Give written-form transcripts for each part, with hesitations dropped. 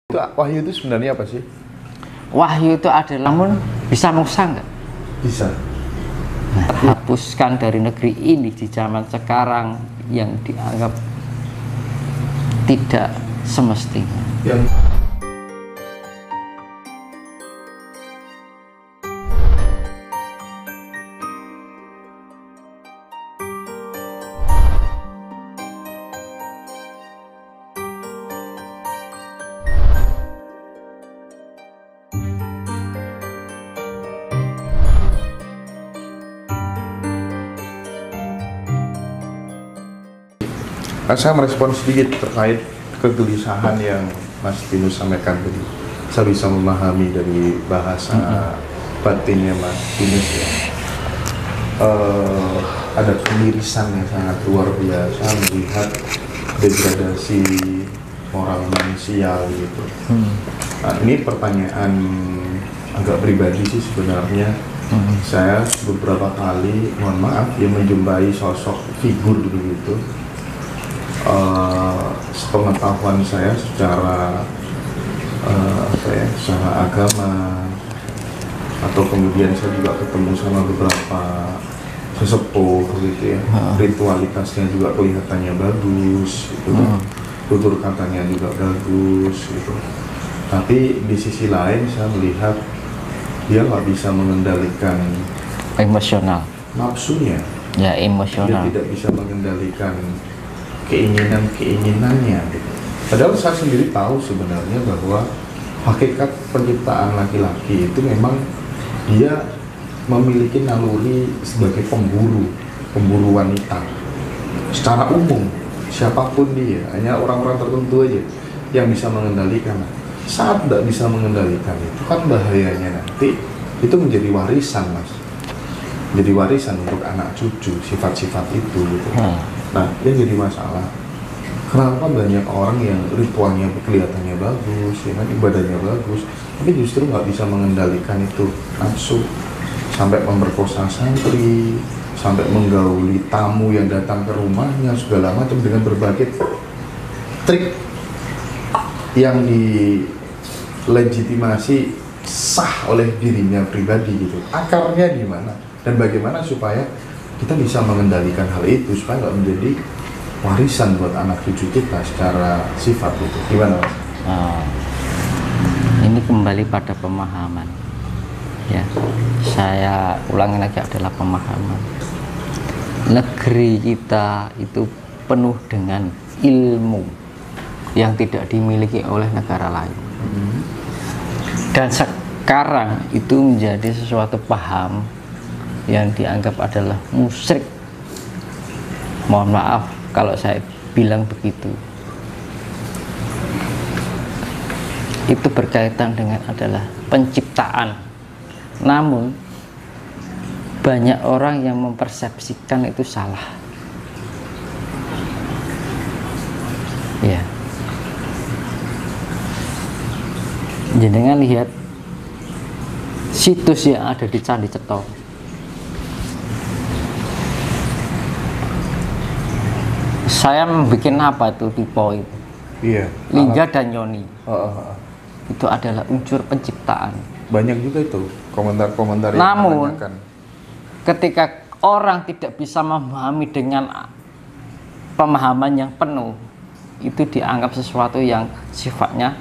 Wahyu itu sebenarnya apa sih? Wahyu itu adalah, namun bisa mengusang nggak? Bisa. Nah, hapuskan dari negeri ini di zaman sekarang yang dianggap tidak semestinya. Yang saya merespon sedikit terkait kegelisahan yang Mas Tinus sampaikan tadi. Saya bisa memahami dari bahasa batinnya Mas Tinus ya. Ada kemirisan yang sangat luar biasa melihat degradasi moral manusia gitu. Nah, ini pertanyaan agak pribadi sih sebenarnya. Saya beberapa kali, mohon maaf ya, menjumpai sosok figur begitu. Sepengetahuan saya secara secara agama, atau kemudian saya juga ketemu sama beberapa sesepuh gitu ya, ritualitasnya juga kelihatannya bagus gitu, tutur katanya juga bagus gitu. Tapi di sisi lain saya melihat dia nggak bisa mengendalikan Emosional. nafsunya, Ya, dia emosional. tidak bisa mengendalikan keinginannya gitu. Padahal saya sendiri tahu sebenarnya bahwa hakikat penciptaan laki-laki itu memang dia memiliki naluri sebagai pemburu wanita secara umum, siapapun dia, hanya orang-orang tertentu aja yang bisa mengendalikan. Saat tidak bisa mengendalikan itu kan bahayanya nanti itu menjadi warisan, Mas, jadi warisan untuk anak cucu sifat-sifat itu gitu. Nah, yang jadi masalah, kenapa banyak orang yang ritualnya kelihatannya bagus, ya kan, ibadahnya bagus, tapi justru nggak bisa mengendalikan itu nafsu, sampai memperkosa santri, sampai menggauli tamu yang datang ke rumahnya, segala macam dengan berbagai trik yang dilegitimasi sah oleh dirinya pribadi gitu. Akarnya di mana dan bagaimana supaya kita bisa mengendalikan hal itu supaya nggak menjadi warisan buat anak cucu kita secara sifat itu. Gimana, Mas? Ini kembali pada pemahaman. Ya, saya ulangi lagi, adalah pemahaman. Negeri kita itu penuh dengan ilmu yang tidak dimiliki oleh negara lain. Dan sekarang itu menjadi sesuatu paham yang dianggap adalah musyrik. Mohon maaf kalau saya bilang begitu. Itu berkaitan dengan adalah penciptaan. Namun banyak orang yang mempersepsikan itu salah. Ya. Jenengan lihat situs yang ada di Candi Ceto. Saya bikin apa itu tipe itu? Iya. Lingga dan Yoni. Itu Itu adalah unsur penciptaan. banyak juga itu komentar-komentar yang Namun, menanyakan. ketika orang tidak bisa memahami dengan pemahaman yang penuh, itu dianggap sesuatu yang sifatnya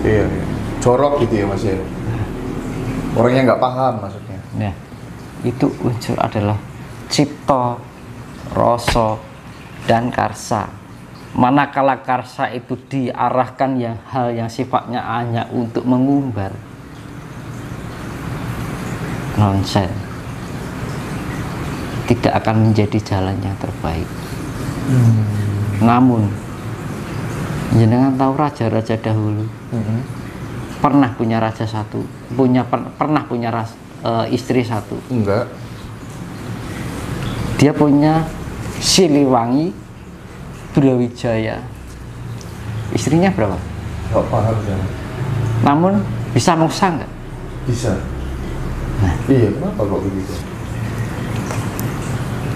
Iya. Jorok gitu ya, Mas ya. Orangnya nggak paham maksudnya. ya, itu unsur adalah cipta, rasa, dan karsa. Manakala karsa itu diarahkan hal yang sifatnya hanya untuk mengumbar, nonsen, tidak akan menjadi jalan yang terbaik. Namun jenengan tahu raja-raja dahulu pernah punya raja satu, pernah punya istri satu. Enggak. Dia punya Siliwangi, Brawijaya. Istrinya berapa? Nggak paham ya. Namun bisa mengusang nggak? Bisa. Nah, Iya, kenapa kok begitu?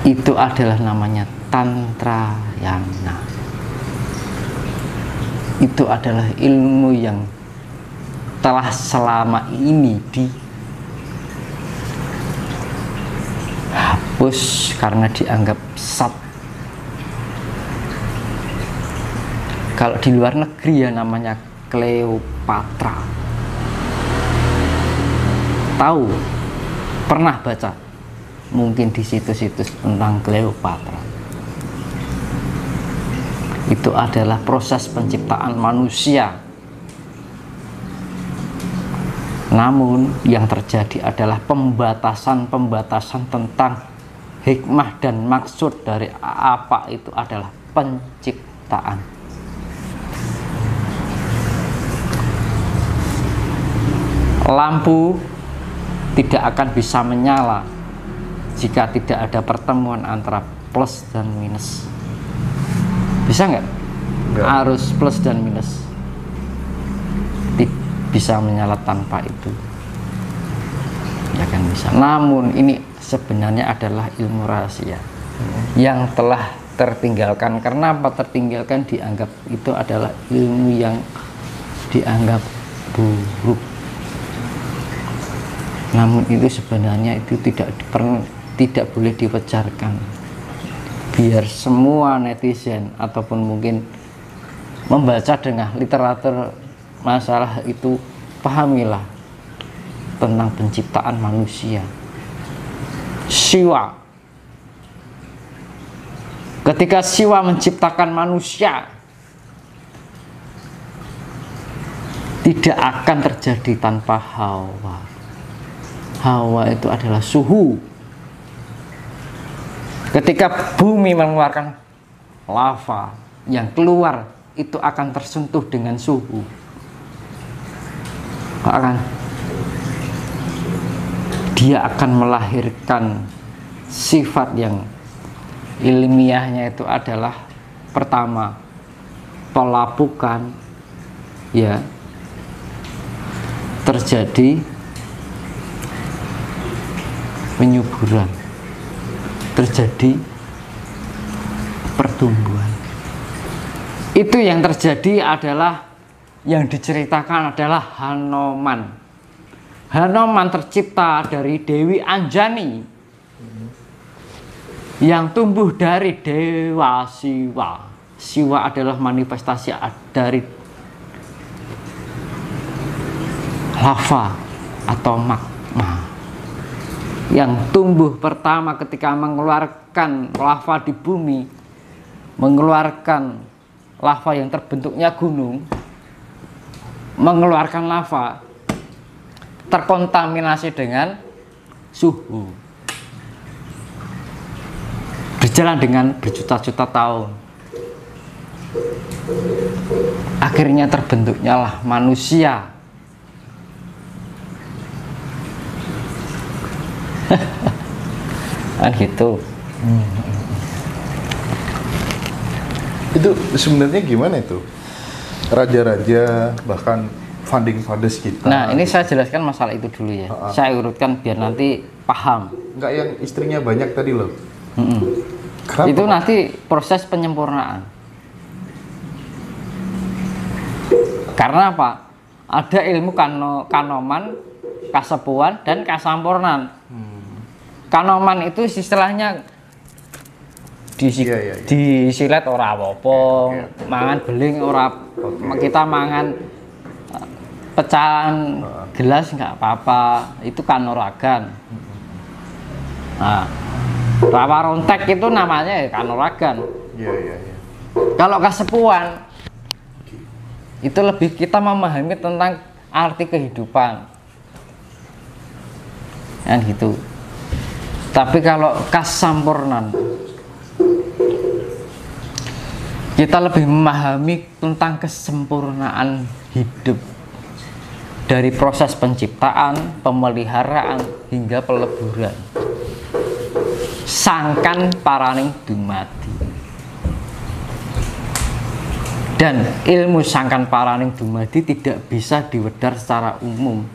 itu adalah namanya Tantrayana. itu adalah ilmu yang telah selama ini dihapus karena dianggap sesat. Kalau di luar negeri ya namanya Cleopatra. Tahu? Pernah baca? Mungkin di situs-situs tentang Cleopatra. Itu adalah proses penciptaan manusia. Namun yang terjadi adalah pembatasan-pembatasan tentang hikmah dan maksud dari apa itu adalah penciptaan. Lampu tidak akan bisa menyala jika tidak ada pertemuan antara plus dan minus. Bisa nggak? Arus plus dan minus bisa menyala tanpa itu, ya kan bisa. Namun ini sebenarnya adalah ilmu rahasia yang telah tertinggalkan. Karena apa tertinggalkan? Dianggap itu adalah ilmu yang dianggap buruk. Namun itu sebenarnya itu tidak boleh dipecarkan, biar semua netizen ataupun mungkin membaca dengan literatur masalah itu, pahamilah tentang penciptaan manusia. Siwa, ketika Siwa menciptakan manusia, tidak akan terjadi tanpa Hawa. Hawa itu adalah suhu. Ketika bumi mengeluarkan lava, yang keluar itu akan tersentuh dengan suhu. Dia akan melahirkan sifat yang ilmiahnya itu adalah pertama pelapukan, ya, terjadi penyuburan, terjadi pertumbuhan. Itu yang terjadi adalah, yang diceritakan adalah Hanoman. Hanoman tercipta dari Dewi Anjani yang tumbuh dari Dewa Siwa. Siwa adalah manifestasi dari lava atau magma yang tumbuh pertama ketika mengeluarkan lava di bumi, mengeluarkan lava yang terbentuknya gunung, mengeluarkan lava terkontaminasi dengan suhu, berjalan dengan berjuta-juta tahun, akhirnya terbentuknya lah manusia. Kan gitu. Itu sebenarnya gimana itu? Raja-raja, bahkan founding fathers kita. Nah, ini saya jelaskan masalah itu dulu ya. Saya urutkan biar nanti paham. Enggak yang istrinya banyak tadi loh. Itu nanti proses penyempurnaan. Karena apa? Ada ilmu kanoman, kasepuan, dan kasampurnan. Kanoman itu istilahnya disilet ora apa-apa, mangan beling ora, kita mangan pecahan gelas nggak apa-apa, itu kanoragan. Nah, rawa rontek itu namanya kanoragan. Kalau kasepuan itu lebih kita memahami tentang arti kehidupan, kan gitu. Tapi kalau kasampurnan, kita lebih memahami tentang kesempurnaan hidup, dari proses penciptaan, pemeliharaan, hingga peleburan. Sangkan paraning dumadi. Dan ilmu sangkan paraning dumadi tidak bisa diwedhar secara umum.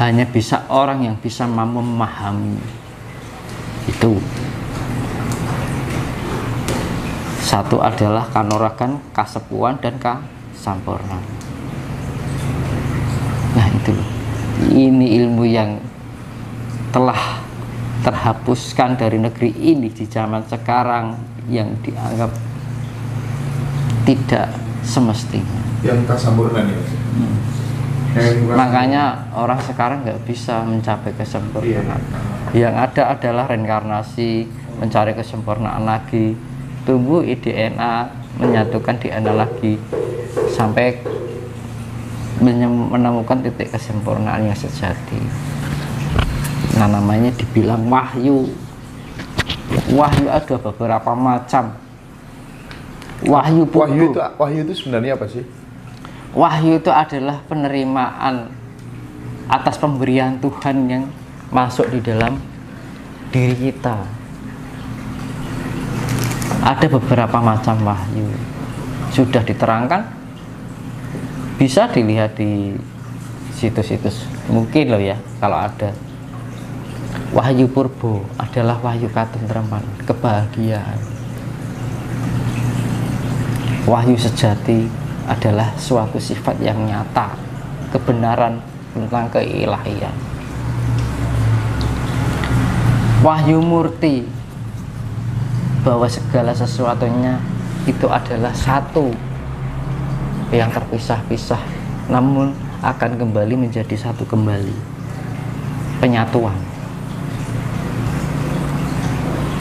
Hanya bisa orang yang bisa memahami. Itu satu adalah kanoragan, kasepuan, dan sampurna. Nah itu loh. Ini ilmu yang telah terhapuskan dari negeri ini di zaman sekarang, yang dianggap tidak semestinya. Yang tak sempurna nih. Makanya orang sekarang nggak bisa mencapai kesempurnaan. Yang ada adalah reinkarnasi, mencari kesempurnaan lagi, tumbuh DNA, menyatukan DNA lagi, sampai menemukan titik kesempurnaan yang sejati. Nah, namanya dibilang wahyu. Wahyu ada beberapa macam. Wahyu itu sebenarnya apa sih? Wahyu itu adalah penerimaan atas pemberian Tuhan yang masuk di dalam diri kita. Ada beberapa macam wahyu, sudah diterangkan, bisa dilihat di situs-situs mungkin loh ya, kalau ada. Wahyu purbo adalah wahyu katentraman, kebahagiaan. Wahyu sejati adalah suatu sifat yang nyata, kebenaran tentang keilahian. Wahyu murti, bahwa segala sesuatunya itu adalah satu, yang terpisah-pisah namun akan kembali menjadi satu kembali, penyatuan.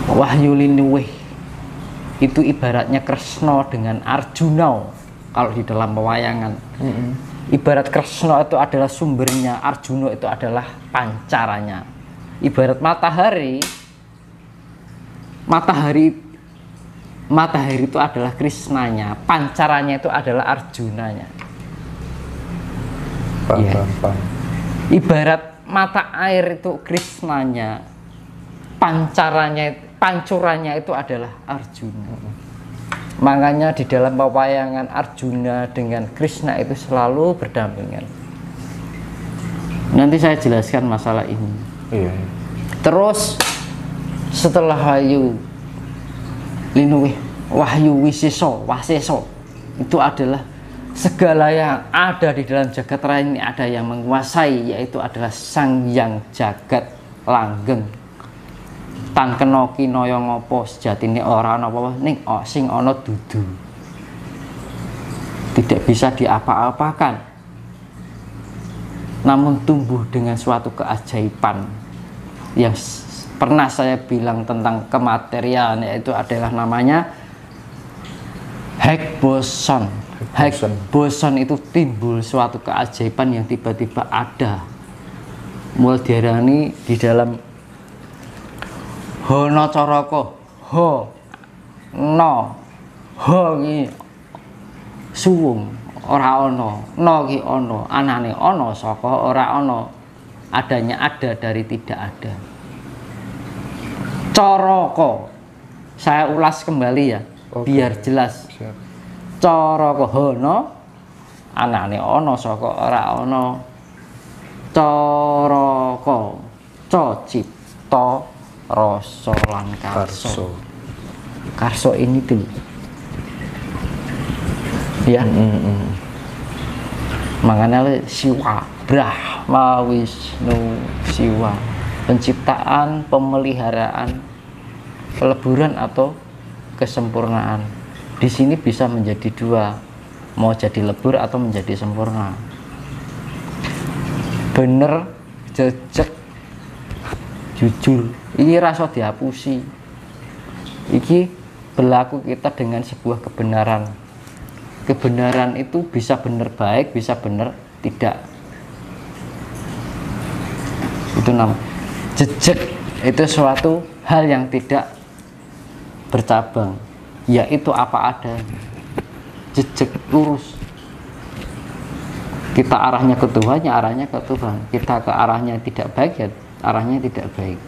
Wahyu linuwih itu ibaratnya Kresna dengan Arjuna. Kalau di dalam pewayangan, ibarat Kresna itu adalah sumbernya, Arjuna itu adalah pancarannya. Ibarat matahari itu adalah Krisnanya, pancarannya itu adalah Arjunanya. Ibarat mata air itu Krisnanya, pancurannya itu adalah Arjuna. Makanya di dalam pewayangan Arjuna dengan Krishna itu selalu berdampingan. Nanti saya jelaskan masalah ini. Terus setelah wahyu linuwih, wahyu wasiso itu adalah segala yang ada di dalam jagat raya ini ada yang menguasai, yaitu adalah Sang Hyang Jagat Langgeng. Tan kena kinaya ngapa sejatine ora ana apa ning sing ana dudu. Tidak bisa diapa-apakan, namun tumbuh dengan suatu keajaiban yang pernah saya bilang tentang kematerialan, yaitu adalah namanya Higgs boson. Higgs boson itu timbul suatu keajaiban yang tiba-tiba ada. Mulai diarani di dalam Hono Coroko, ho, no, ho ki suwung, ora ono, no ki ono, anane ono, saka ora ono, adanya ada dari tidak ada. Coroko, saya ulas kembali ya, biar jelas. Coroko hono, anane ono, saka ora ono, coroko, cocipto, rasa lan karso. Karso ini tuh ya. Makanya Siwa, Brahma, Wisnu, Siwa, penciptaan, pemeliharaan, peleburan atau kesempurnaan. Di sini bisa menjadi dua, mau jadi lebur atau menjadi sempurna. Bener, jejak, jujur. Ini rasa dihapusi. Iki berlaku kita dengan sebuah kebenaran. Kebenaran itu bisa benar baik, bisa benar tidak. Itu namanya jejak. Itu suatu hal yang tidak bercabang, yaitu apa adanya. Jejak lurus. Kita arahnya ke Tuhan, ya arahnya ke Tuhan. Kita ke arahnya tidak baik, ya arahnya tidak baik.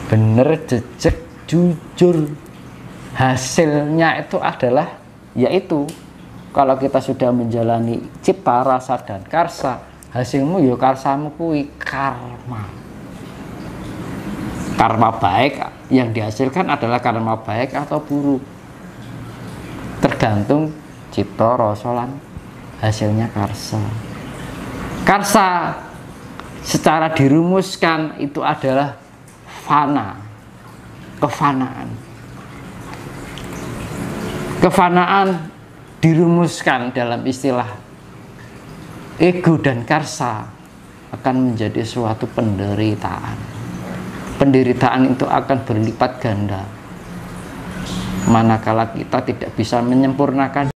Bener, jejak, jujur. Hasilnya itu adalah, yaitu kalau kita sudah menjalani cipta, rasa, dan karsa, hasilmu ya karsamu kui karma. Karma baik yang dihasilkan adalah karma baik atau buruk, tergantung cipta, rasa lan hasilnya karsa. Karsa secara dirumuskan itu adalah fana, kefanaan. Kefanaan dirumuskan dalam istilah ego dan karsa akan menjadi suatu penderitaan. Penderitaan itu akan berlipat ganda manakala kita tidak bisa menyempurnakan